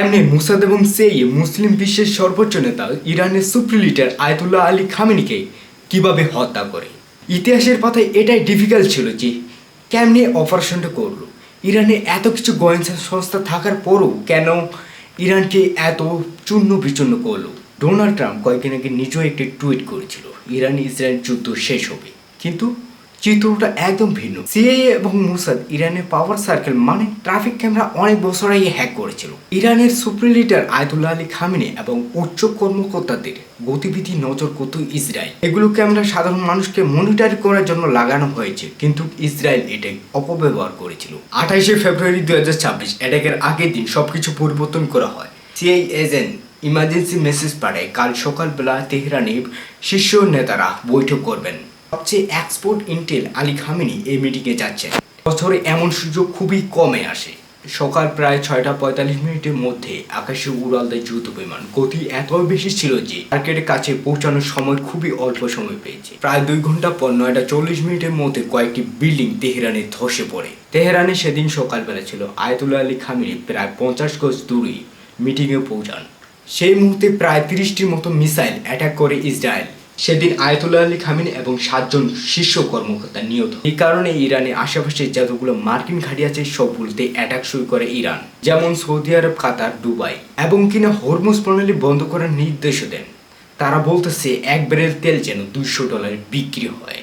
এমনি মুসাদ এবং সেই মুসলিম বিশ্বের সর্বোচ্চ নেতা ইরানের সুপ্রিম লিডার আয়াতুল্লাহ আলী খামেনিকে কিভাবে হত্যা করে। ইতিহাসের পাতায় এটাই ডিফিকাল্ট ছিল যে কেমনে অপারেশনটা করলো। ইরানে এত কিছু গোয়েন্দা সংস্থা থাকার পরও কেন ইরানকে এত চূর্ণ বিচূর্ণ করলো। ডোনাল্ড ট্রাম্প কয়েকদিন আগে নিজেও একটি টুইট করেছিল ইরান ইসরায়েল যুদ্ধ শেষ হবে, কিন্তু চিত্রটা একদম ভিন্ন। সিআইএ এবং মুসাদ ইরানের পাওয়ার সার্কেল মানে ট্রাফিক ক্যামেরা অনেক বছর আগে হ্যাক করেছিল। ইরানের supreme leader Ayatollah Ali Khamenei এবং উচ্চ কর্মকর্তাদের গতিবিধি নজর করত ইসরায়েল। এগুলোকে আমরা সাধারণ মানুষকে মনিটর করার জন্য লাগানো হয়েছে, কিন্তু ইসরায়েল এটাই অপব্যবহার করেছিল। 28শে ফেব্রুয়ারি 2026 অ্যাটাকের আগের দিন সবকিছু পরিবর্তন করা হয়। সিআইএ এজেন্ট ইমার্জেন্সি মেসেজ পাঠায় কাল সকালবেলা তেহরানে শীর্ষ নেতারা বৈঠক করবেন। সবচেয়ে এক্সপোর্ট ইন্টেল আলী খামেনি এই মিটিংয়ে যাচ্ছেন। বছরে এমন সুযোগ খুবই কমে আসে। সকাল প্রায় 6:45 মধ্যে আকাশে উড়াল দেয় যুদ্ধ বিমান। গতি এত বেশি ছিল যে টার্গেটের কাছে পৌঁছানোর সময় খুবই অল্প সময় পেয়েছে। প্রায় 2 ঘন্টা পর 9:40 মধ্যে কয়েকটি বিল্ডিং তেহরানে ধসে পড়ে। তেহরানে সেদিন সকালবেলা ছিল। আয়াতুল্লাহ আলী খামেনি প্রায় 50 গজ দূরে মিটিংয়ে পৌঁছান। সেই মুহূর্তে প্রায় 30টির মতো মিসাইল অ্যাটাক করে ইসরায়েল। সেদিন আয়াতুল্লাহ আলী খামেনি এবং 7 জন শীর্ষ কর্মকর্তা নিহত। এই কারণে ইরানের আশেপাশে যতগুলো মার্কিন ঘাঁটি আছে সবগুলোতে অ্যাটাক শুরু করে ইরান, যেমন সৌদি আরব, কাতার, দুবাই, এবং কিনা হরমুজ প্রণালী বন্ধ করার নির্দেশও দেন। তারা বলতেছে 1 ব্যারেল তেল যেন $200 বিক্রি হয়।